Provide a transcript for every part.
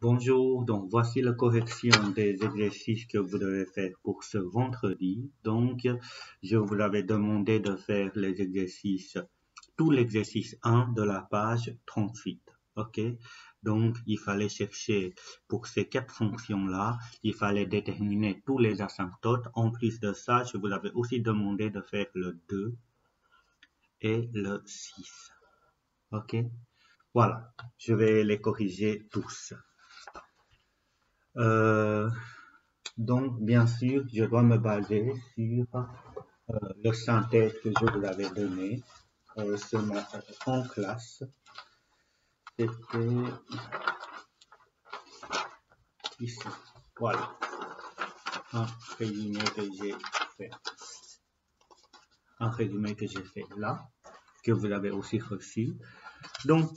Bonjour, donc voici la correction des exercices que vous devez faire pour ce vendredi. Donc, je vous avais demandé de faire les exercices, tout l'exercice 1 de la page 38. OK? Donc, il fallait chercher pour ces quatre fonctions-là, il fallait déterminer tous les asymptotes. En plus de ça, je vous avais aussi demandé de faire le 2 et le 6. OK? Voilà, je vais les corriger tous. Euh, Donc, bien sûr, je dois me baser sur le synthèse que je vous avais donné ce matin en classe. C'était ici. Voilà, un résumé que j'ai fait. Un résumé que j'ai fait là, que vous avez aussi reçu. Donc,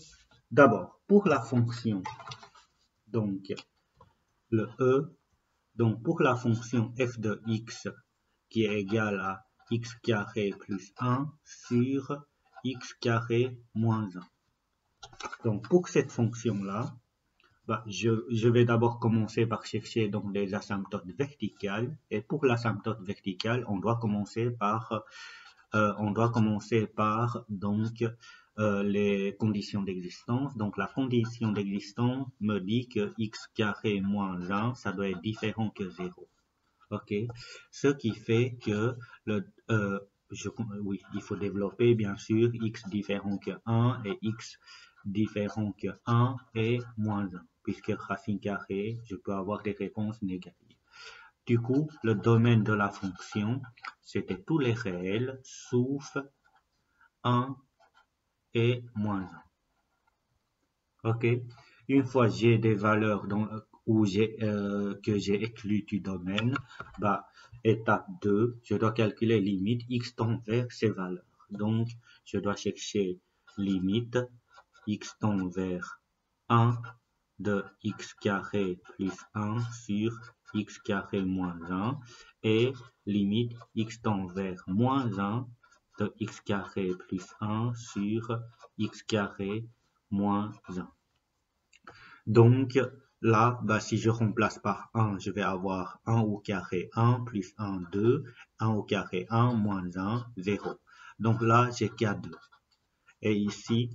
d'abord, pour la fonction, donc le E, donc pour la fonction f de x qui est égale à x carré plus 1 sur x carré moins 1. Donc, pour cette fonction-là, je vais d'abord commencer par chercher donc des asymptotes verticales. Et pour l'asymptote verticale, on doit commencer par donc les conditions d'existence. Donc, la condition d'existence me dit que x carré moins 1, ça doit être différent que 0. OK? Ce qui fait que oui, il faut développer bien sûr x différent que 1 et x différent que 1 et moins 1, puisque racine carrée, je peux avoir des réponses négatives. Du coup, le domaine de la fonction, c'était tous les réels sauf 1 et moins 1. OK? Une fois j'ai des valeurs que j'ai exclues du domaine, étape 2, je dois calculer limite x tend vers ces valeurs. Donc, je dois chercher limite x tend vers 1 de x carré plus 1 sur x carré moins 1 et limite x tend vers moins 1 de x carré plus 1 sur x carré moins 1. Donc là, si je remplace par 1, je vais avoir 1 au carré 1 plus 1, 2, 1 au carré 1 moins 1, 0. Donc là, j'ai qu'à 2. Et ici,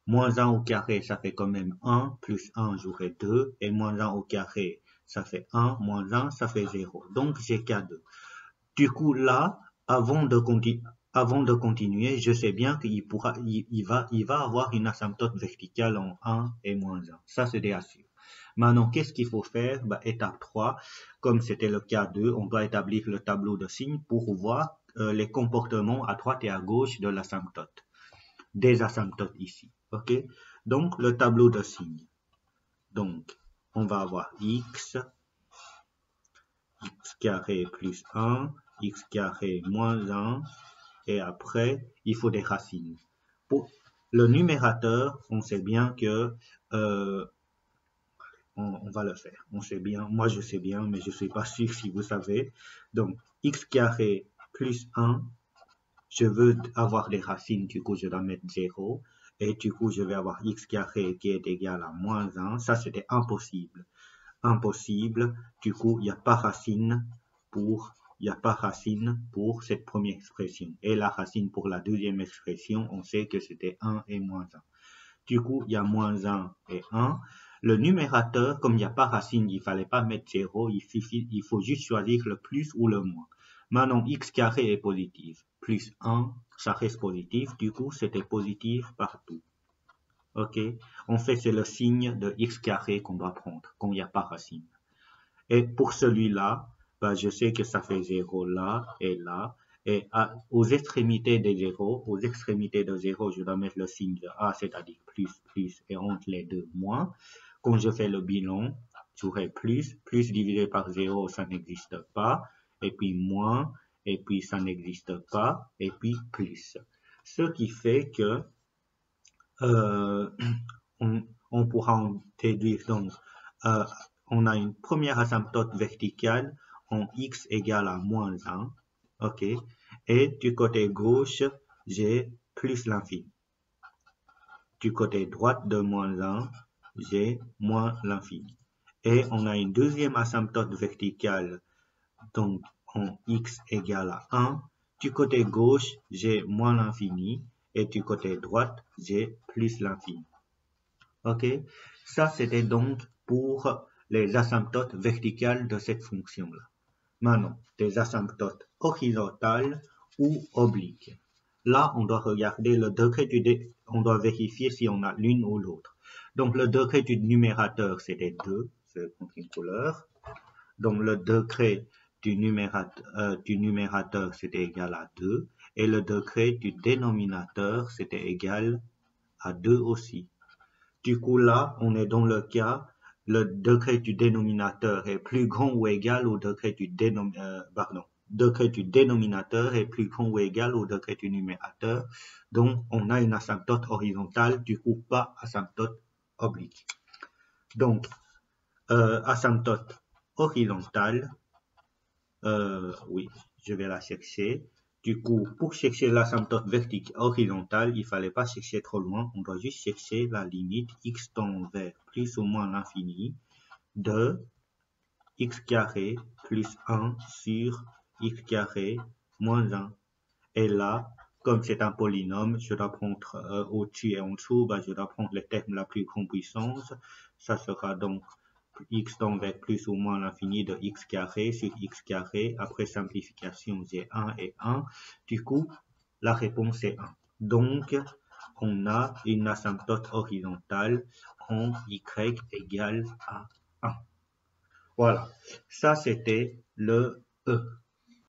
moins 1 au carré, ça fait quand même 1, plus 1, j'aurai 2, et moins 1 au carré, ça fait 1, moins 1, ça fait 0. Donc j'ai qu'à 2. Du coup, là, avant de continuer, je sais bien il va avoir une asymptote verticale en 1 et moins 1. Ça, c'est déjà sûr. Maintenant, qu'est-ce qu'il faut faire? Étape 3, comme c'était le cas 2, on doit établir le tableau de signes pour voir les comportements à droite et à gauche de l'asymptote. Des asymptotes ici. OK? Donc, le tableau de signes. Donc, on va avoir x carré plus 1, x carré moins 1, et après, il faut des racines. Pour le numérateur, on sait bien que on va le faire. On sait bien, moi je sais bien, mais je ne suis pas sûr si vous savez. Donc, x carré plus 1, je veux avoir des racines, du coup je dois mettre 0. Et du coup, je vais avoir x carré qui est égal à moins 1. Ça, c'était impossible. Impossible. Du coup, il n'y a pas racine pour cette première expression. Et la racine pour la deuxième expression, on sait que c'était 1 et moins 1. Du coup, il y a moins 1 et 1. Le numérateur, comme il n'y a pas racine, il ne fallait pas mettre 0. Il faut juste choisir le plus ou le moins. Maintenant, x carré est positif. Plus 1, ça reste positif. Du coup, c'était positif partout. OK? En fait, c'est le signe de x carré qu'on doit prendre quand il n'y a pas racine. Et pour celui-là, je sais que ça fait 0 là et là. Et aux extrémités de 0, je dois mettre le signe de A, c'est-à-dire plus, plus, et entre les deux, moins. Quand je fais le bilan, j'aurai plus divisé par 0, ça n'existe pas, et puis moins, et puis ça n'existe pas, et puis plus. Ce qui fait que on pourra en déduire donc on a une première asymptote verticale en x égale à moins 1, ok, et du côté gauche, j'ai plus l'infini. Du côté droite de moins 1, g moins l'infini. Et on a une deuxième asymptote verticale, donc en x égale à 1. Du côté gauche, g moins l'infini, et du côté droite, g plus l'infini. Ok, ça c'était donc pour les asymptotes verticales de cette fonction-là. Maintenant, des asymptotes horizontales ou obliques. Là, on doit regarder le degré on doit vérifier si on a l'une ou l'autre. Donc, le degré du numérateur, c'était 2, c'est une couleur. Donc, le degré du numérateur, c'était égal à 2. Et le degré du dénominateur, c'était égal à 2 aussi. Du coup, là, on est dans le cas, le degré du dénominateur est plus grand ou égal au degré du degré du dénominateur est plus grand ou égal au degré du numérateur. Donc, on a une asymptote horizontale, du coup, pas asymptote oblique. Donc, asymptote horizontale, oui, je vais la chercher. Du coup, pour chercher l'asymptote verticale horizontale, il fallait pas chercher trop loin. On doit juste chercher la limite x tend vers plus ou moins l'infini de x carré plus 1 sur x carré moins 1. Et là, comme c'est un polynôme, je dois prendre au-dessus et en dessous, je dois prendre les termes la plus grande puissance. Ça sera donc x tend vers plus ou moins l'infini de x carré sur x carré. Après simplification, j'ai 1 et 1. Du coup, la réponse est 1. Donc, on a une asymptote horizontale en y égale à 1. Voilà, ça c'était le E.